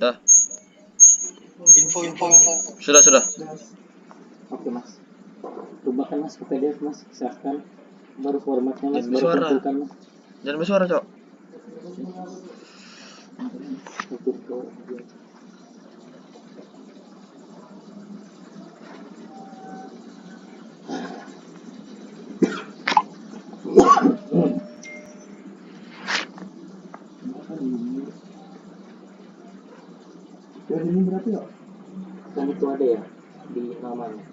Dah. Info. Sudah. Oke mas, rubahkan mas ke PDF mas, siapkan baru formatnya mas, Jangan baru bersuara. kumpulkan mas. Jangan bersuara, Cok. Ini berarti ya? Kan itu ada ya di namanya.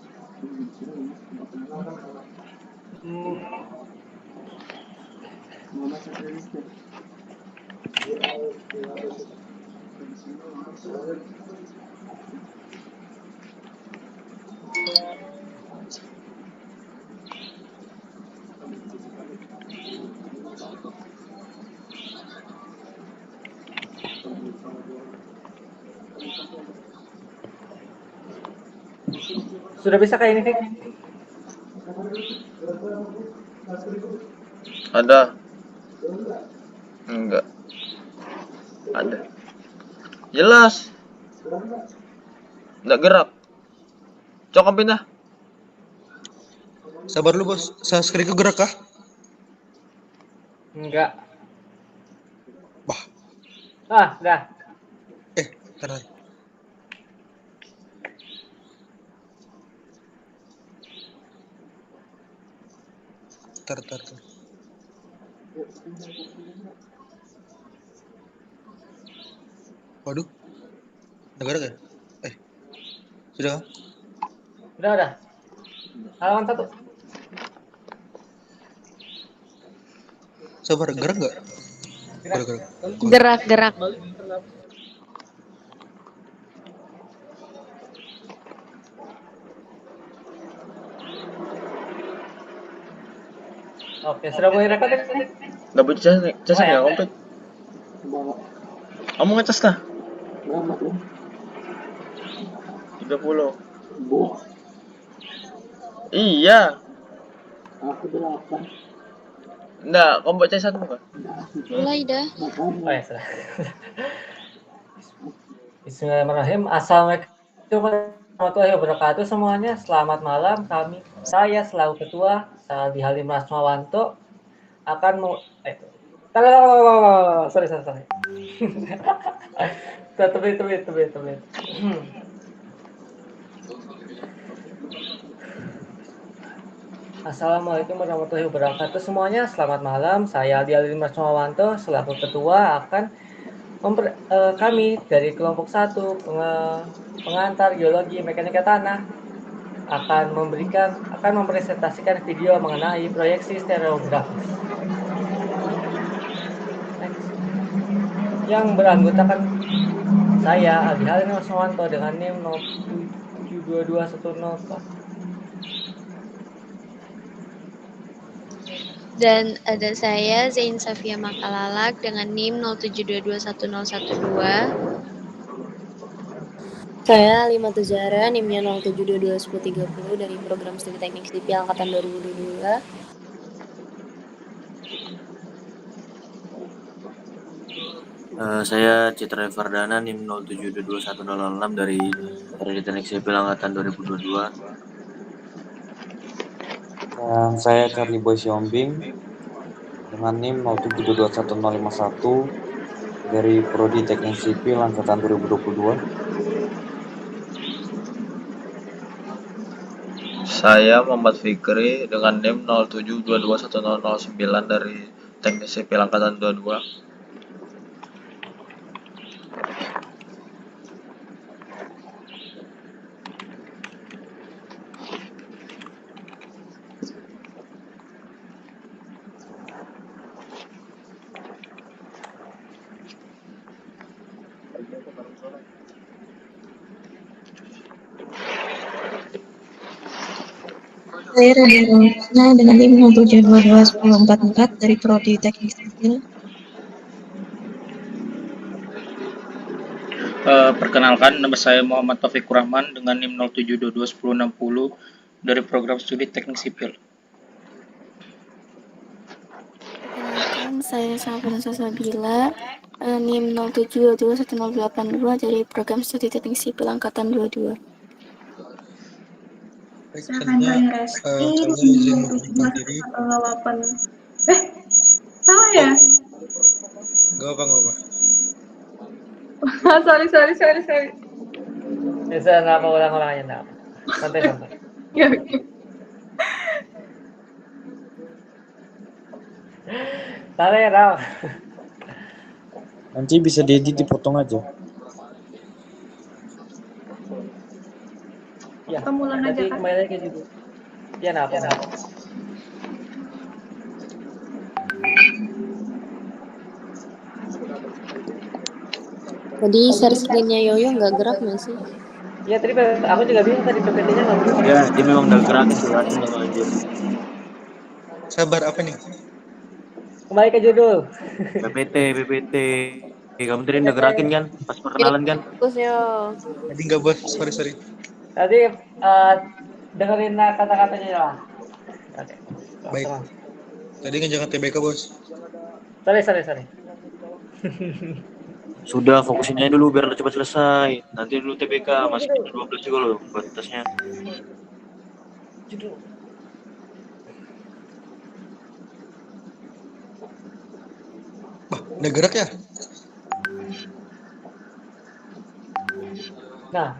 Sudah bisa kayak ini, Fik? Ada. Enggak. Ada. Jelas. Enggak gerak. Cok, pindah. Sabar lu bos, subscribe gerak kah? Enggak. Bah. Dah. Ntar. Waduh. Negara gak? Sudah. Udah. Halaman 1. Sabar, gerak gak? Gerak. Oke, sudah mulai rekod ya? Enggak boleh cas enggak komplit. Kamu ngecas kah? Berapa tuh? 30. Bu, Iya. aku 8. Enggak, kamu baca satu enggak? Mulai dah. Oh ya, sudah. Bismillahirrahmanirrahim. Assalamualaikum warahmatullahi wabarakatuh semuanya. Selamat malam. Saya selaku ketua Saldi Halim Rasmawanto akan sorry. Tebet. Assalamualaikum warahmatullahi wabarakatuh semuanya. Selamat malam. Saya Aldi Halim Rasmawanto selaku ketua akan kami dari kelompok 1 pengantar geologi mekanika tanah akan mempresentasikan video mengenai proyeksi stereografis yang beranggotakan saya Aldi Halim Rasmawanto dengan NIM 07221004. Dan ada saya Zain Safia Makalalak dengan NIM 07221012. Saya Limatu Zahra, NIM-nya 07221030 dari program studi teknik sipil angkatan 2022. Saya Citra Fardana, NIM 07221006 dari Prodi Teknik Sipil angkatan 2022. Dan saya Charlie Boy Siombing dengan NIM 07221051 dari Prodi Teknik Sipil angkatan 2022. Saya Muhammad Fikri dengan NIM 07221009 dari Teknik Sipil angkatan 22. Saya Radia Rosna dengan NIM 07221044 dari Prodi Teknik Sipil. Perkenalkan, nama saya Muhammad Taufik Rahman dengan NIM 07221060 dari program studi teknik sipil. Perkenalkan, saya Safira Sabila NIM 07221082 dari Program Studi Teknik Sipil Angkatan 22. Baik, Saya selanjutnya Fendri Resti, saya NIM izin memperkenalkan diri. 072108. Salah ya? Gak apa-apa. sorry. Bisa nggak apa ulang-ulang aja nggak apa. Santai. Ya, oke. Santai ya Ram. Nanti bisa diedit dipotong aja. Ya. Kamu ulang aja Nanti kan? kembali lagi ke judul. Ya apa. Tadi share screen-nya Yoyo nggak gerak nggak sih? Iya tadi aku juga bingung tadi PPT-nya nggak berubah. Ya, dia memang udah gerak sih, tinggal lanjut. Sabar apa nih? Kembali ke judul. PPT. Kamu tadi udah gerakin kan? Pas perkenalan kan? Fokus yo. Tadi nggak bos, sorry. Tadi dengerin kata-katanya lah. Oke. Baik. Tadi ngejangan TBK bos. Sorry. Sudah, fokusin aja dulu biar cepat selesai. Nanti dulu TBK, masih 12 juga loh buat tesnya. Judul. Bah, udah gerak ya? Nah.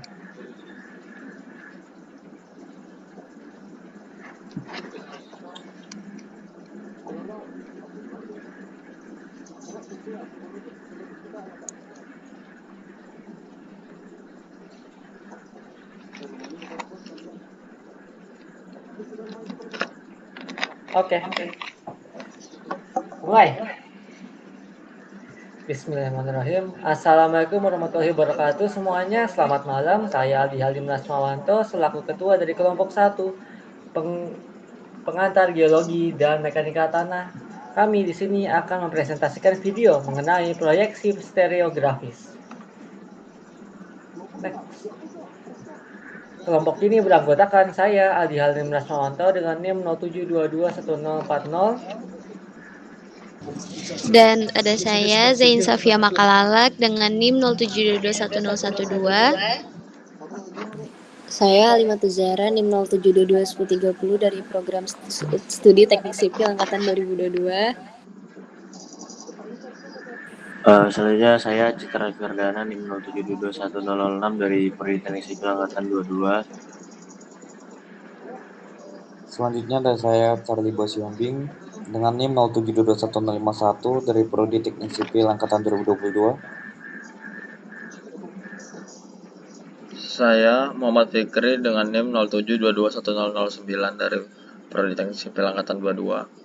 Oke. Mulai. Bismillahirrahmanirrahim. Assalamualaikum warahmatullahi wabarakatuh semuanya. Selamat malam. Saya Aldi Halim Lasmawanto selaku ketua dari kelompok 1 pengantar geologi dan mekanika tanah. Kami di sini akan mempresentasikan video mengenai proyeksi stereografis. Next. Kelompok ini beranggotakan saya Aldi Halim Lasmawanto dengan NIM 07221040. Dan ada saya Zain Safia Makalalak dengan NIM 07221012. Saya Alimatul Zahra, NIM 07221030 dari Program Studi Teknik Sipil Angkatan 2022. Selanjutnya saya Citra Firdana, NIM 07221006 dari Prodi Teknik Sipil Angkatan 22. Selanjutnya ada saya Charlie Bosiombing dengan NIM 07221051 dari Prodi Teknik Sipil Angkatan 2022. Saya Muhammad Fikri dengan NIM 07221009 dari Prodi Teknik Sipil Angkatan 22.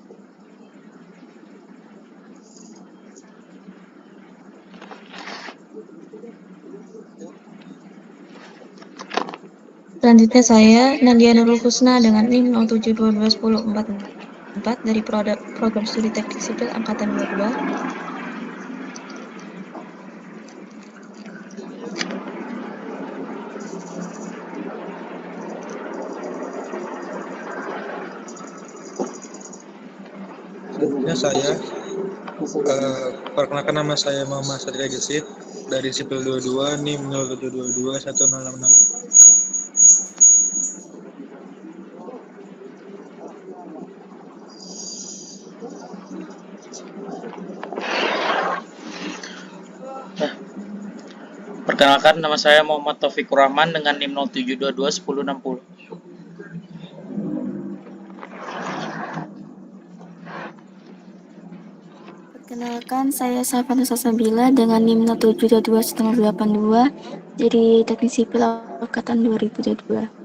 Selanjutnya saya Nadia Nurul Husna dengan NIM 07221044 dari Program Studi Teknik Sipil Angkatan 22. Selanjutnya saya perkenalkan nama saya Muhammad Satria Gesit dari Sipil 22 NIM 07221066. Perkenalkan, nama saya Muhammad Taufikur Rahman dengan NIM 07221060. Perkenalkan, saya Safanus Sabila dengan NIM 07221082 dari Teknik Sipil Angkatan 2022.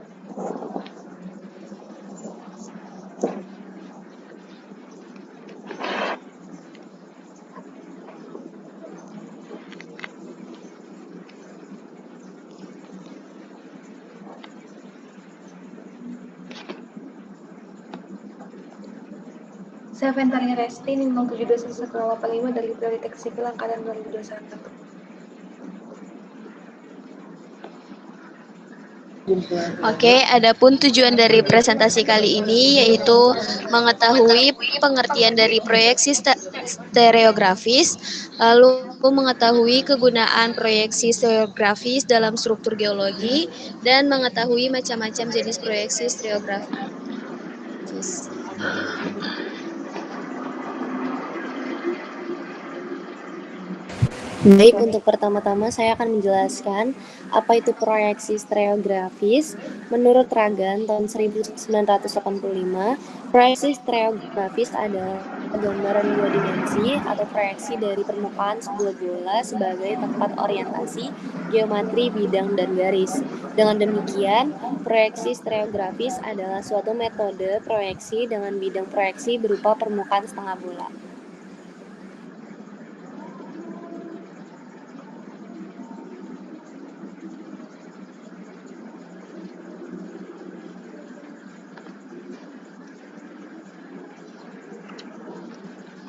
Saya Fendri Resti, NIM 07211085 dari Prodi Teknik Sipil Angkatan 2021. Oke, adapun tujuan dari presentasi kali ini yaitu mengetahui pengertian dari proyeksi stereografis, lalu Aku mengetahui kegunaan proyeksi stereografis dalam struktur geologi dan mengetahui macam-macam jenis proyeksi stereografis. Baik, untuk pertama-tama saya akan menjelaskan apa itu proyeksi stereografis. Menurut Ragan tahun 1985, proyeksi stereografis adalah gambaran dua dimensi atau proyeksi dari permukaan sebuah bola sebagai tempat orientasi, geometri, bidang, dan garis. Dengan demikian, proyeksi stereografis adalah suatu metode proyeksi dengan bidang proyeksi berupa permukaan setengah bola.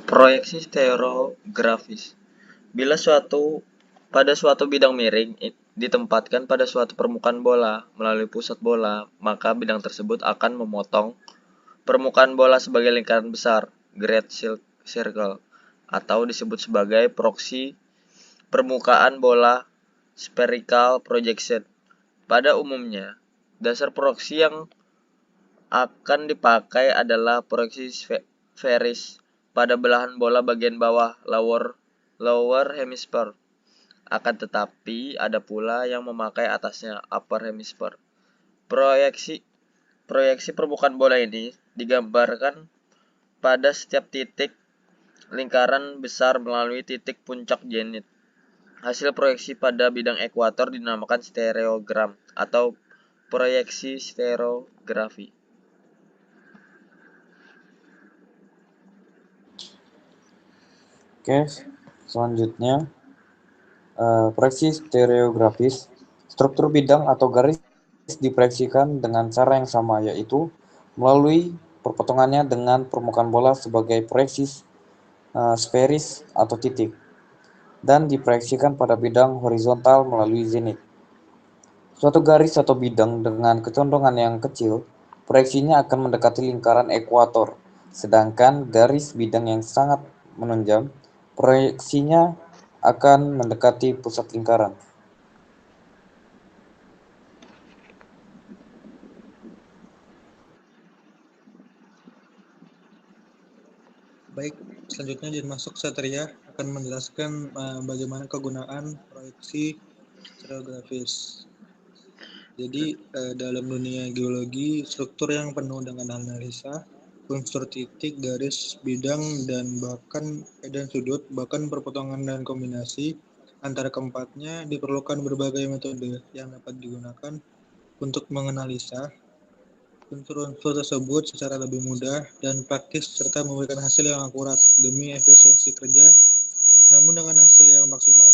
Proyeksi stereografis. Bila pada suatu bidang miring ditempatkan pada suatu permukaan bola melalui pusat bola, maka bidang tersebut akan memotong permukaan bola sebagai lingkaran besar, great circle, atau disebut sebagai proyeksi permukaan bola spherical projection. Pada umumnya, dasar proyeksi yang akan dipakai adalah proyeksi sferis pada belahan bola bagian bawah lower hemisphere. Akan tetapi ada pula yang memakai atasnya upper hemisphere. Proyeksi permukaan bola ini digambarkan pada setiap titik lingkaran besar melalui titik puncak zenit. Hasil proyeksi pada bidang ekuator dinamakan stereogram atau proyeksi stereografi. Oke, selanjutnya proyeksi stereografis. Struktur bidang atau garis diproyeksikan dengan cara yang sama, yaitu melalui perpotongannya dengan permukaan bola sebagai proyeksi sferis atau titik, dan diproyeksikan pada bidang horizontal melalui zenit. Suatu garis atau bidang dengan kecondongan yang kecil, proyeksinya akan mendekati lingkaran ekuator, sedangkan garis bidang yang sangat menonjol, proyeksinya akan mendekati pusat lingkaran. Baik, selanjutnya masuk Satria akan menjelaskan bagaimana kegunaan proyeksi stereografis. Jadi dalam dunia geologi, struktur yang penuh dengan analisa, unsur titik, garis, bidang, dan sudut, bahkan perpotongan dan kombinasi antara keempatnya diperlukan berbagai metode yang dapat digunakan untuk menganalisa unsur-unsur tersebut secara lebih mudah dan praktis serta memberikan hasil yang akurat demi efisiensi kerja, namun dengan hasil yang maksimal.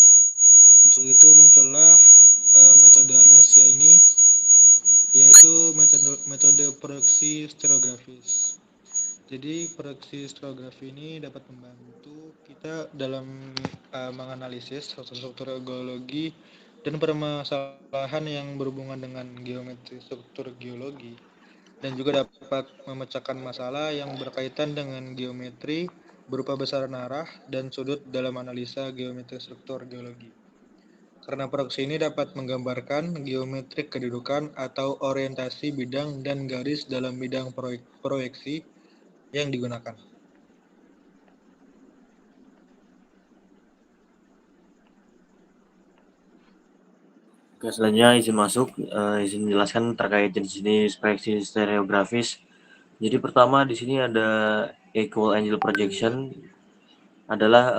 Untuk itu muncullah metode analisis ini, yaitu metode proyeksi stereografis. Jadi proyeksi stereografi ini dapat membantu kita dalam menganalisis struktur geologi dan permasalahan yang berhubungan dengan geometri struktur geologi, dan juga dapat memecahkan masalah yang berkaitan dengan geometri berupa besaran arah dan sudut dalam analisa geometri struktur geologi. Karena proyeksi ini dapat menggambarkan geometrik kedudukan atau orientasi bidang dan garis dalam bidang proyeksi yang digunakan. Oke, selanjutnya izin masuk, izin menjelaskan terkait jenis proyeksi stereografis. Jadi pertama di sini ada equal angle projection, adalah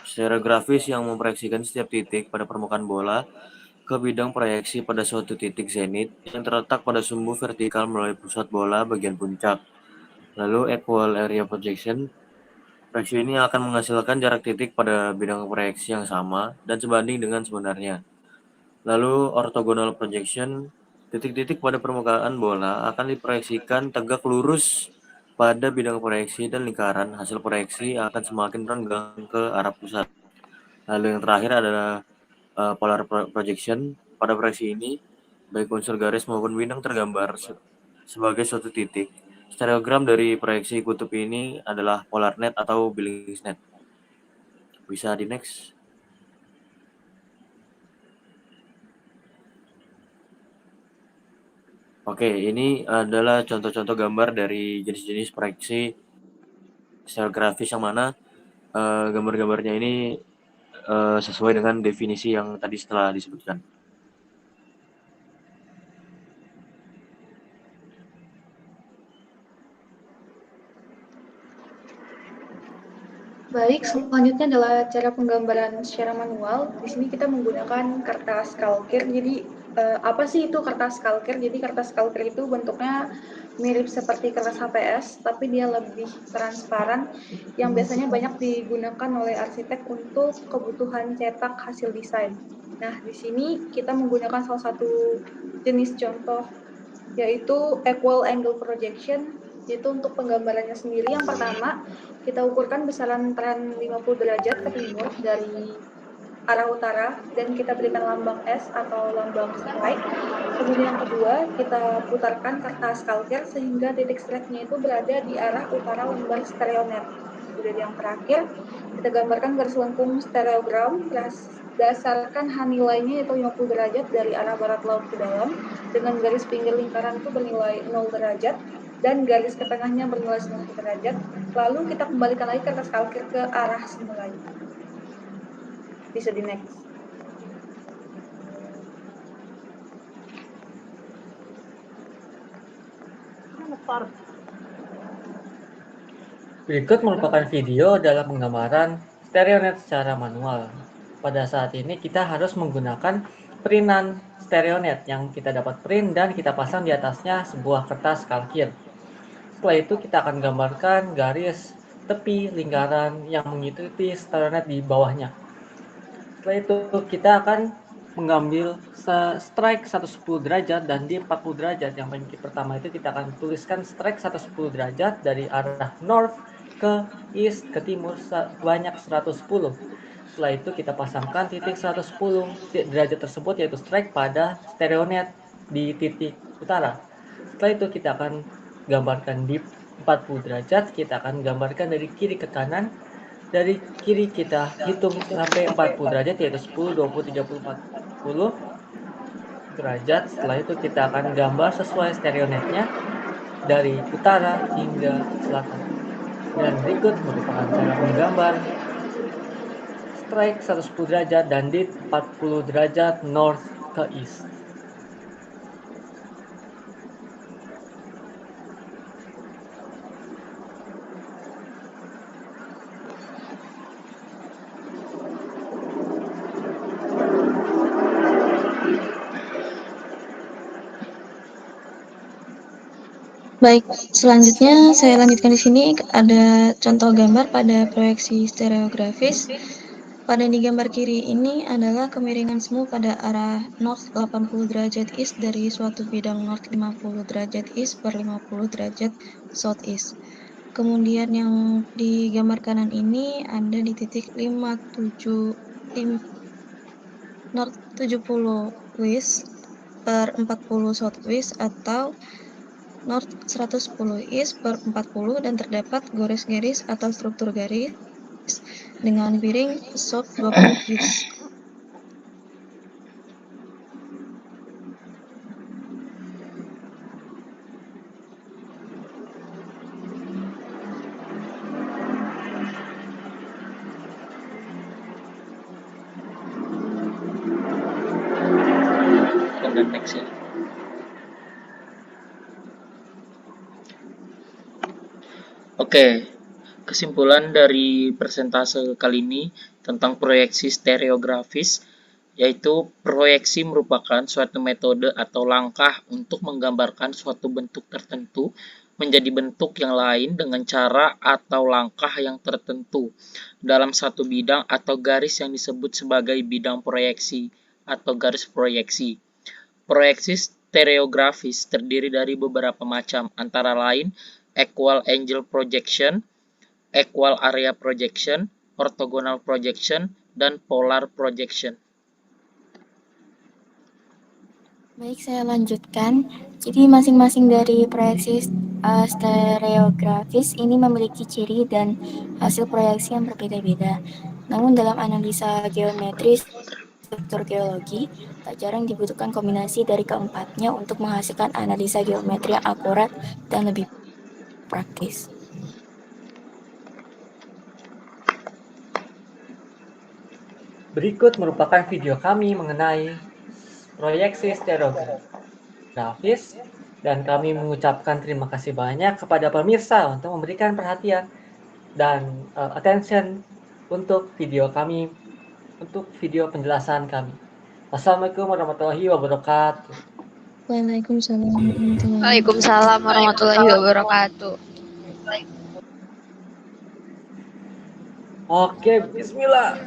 stereografis yang memproyeksikan setiap titik pada permukaan bola ke bidang proyeksi pada suatu titik zenit yang terletak pada sumbu vertikal melalui pusat bola bagian puncak. Lalu equal area projection, proyeksi ini akan menghasilkan jarak titik pada bidang proyeksi yang sama dan sebanding dengan sebenarnya. Lalu orthogonal projection, titik-titik pada permukaan bola akan diproyeksikan tegak lurus pada bidang proyeksi dan lingkaran. Hasil proyeksi akan semakin renggang ke arah pusat. Lalu yang terakhir adalah polar projection. Pada proyeksi ini, baik unsur garis maupun bidang tergambar sebagai suatu titik. Stereogram dari proyeksi kutub ini adalah polar net atau Billings's net. Bisa di next. Oke, ini adalah contoh-contoh gambar dari jenis-jenis proyeksi secara grafis yang mana gambar-gambarnya ini sesuai dengan definisi yang tadi setelah disebutkan. Baik, selanjutnya adalah cara penggambaran secara manual. Di sini kita menggunakan kertas kalkir. Jadi apa sih itu kertas kalkir? Jadi kertas kalkir itu bentuknya mirip seperti kertas HPS, tapi dia lebih transparan yang biasanya banyak digunakan oleh arsitek untuk kebutuhan cetak hasil desain. Nah, di sini kita menggunakan salah satu jenis contoh yaitu equal angle projection, yaitu untuk penggambarannya sendiri. Yang pertama, kita ukurkan besaran tren 50 derajat ke timur dari arah utara dan kita berikan lambang S atau lambang strike. Kemudian yang kedua, kita putarkan kertas kalkir sehingga titik strike-nya itu berada di arah utara lembar stereonet. Kemudian yang terakhir, kita gambarkan garis lengkung stereogram berdasarkan H nilainya yaitu 50 derajat dari arah barat laut ke dalam dengan garis pinggir lingkaran itu bernilai 0 derajat dan garis ke tengahnya bernilai 90 derajat. Lalu kita kembalikan lagi kertas kalkir ke arah semulanya. Bisa di next. Berikut merupakan video dalam penggambaran stereonet secara manual. Pada saat ini kita harus menggunakan printan stereonet yang kita dapat print dan kita pasang di atasnya sebuah kertas kalkir. Setelah itu kita akan gambarkan garis tepi lingkaran yang mengikuti stereonet di bawahnya. Setelah itu kita akan mengambil strike 110 derajat dan di 40 derajat. Yang paling pertama itu kita akan tuliskan strike 110 derajat dari arah north ke east ke timur sebanyak 110. Setelah itu kita pasangkan titik 110 derajat tersebut yaitu strike pada stereonet di titik utara. Setelah itu kita akan gambarkan di 40 derajat, kita akan gambarkan dari kiri ke kanan. Dari kiri kita hitung sampai 40 derajat yaitu 10, 20, 30, 40 derajat. Setelah itu kita akan gambar sesuai stereonetnya dari utara hingga selatan. Dan berikut merupakan cara menggambar strike 110 derajat dan di 40 derajat north ke east. Baik, selanjutnya saya lanjutkan di sini ada contoh gambar pada proyeksi stereografis. Pada di gambar kiri ini adalah kemiringan semu pada arah north 80 derajat east dari suatu bidang north 50 derajat east per 50 derajat southeast. Kemudian yang di gambar kanan ini ada di titik 57 north 70 west per 40 southwest atau north 110 east per 40 dan terdapat garis-garis atau struktur garis dengan piring south 20 east. Dan next ya. Oke, kesimpulan dari persentase kali ini tentang proyeksi stereografis, yaitu proyeksi merupakan suatu metode atau langkah untuk menggambarkan suatu bentuk tertentu menjadi bentuk yang lain dengan cara atau langkah yang tertentu dalam satu bidang atau garis yang disebut sebagai bidang proyeksi atau garis proyeksi. Proyeksi stereografis terdiri dari beberapa macam, antara lain equal angle projection, equal area projection, orthogonal projection, dan polar projection. Baik, saya lanjutkan. Jadi masing-masing dari proyeksi stereografis ini memiliki ciri dan hasil proyeksi yang berbeda-beda. Namun dalam analisa geometri struktur geologi, tak jarang dibutuhkan kombinasi dari keempatnya untuk menghasilkan analisa geometri yang akurat dan lebih praktis. Berikut merupakan video kami mengenai proyeksi stereografis dan kami mengucapkan terima kasih banyak kepada pemirsa untuk memberikan perhatian dan attention untuk video kami, untuk video penjelasan kami. Wassalamualaikum warahmatullahi wabarakatuh. Waalaikumsalam warahmatullahi wabarakatuh. Waalaikumsalam warahmatullahi wabarakatuh. Oke, bismillah.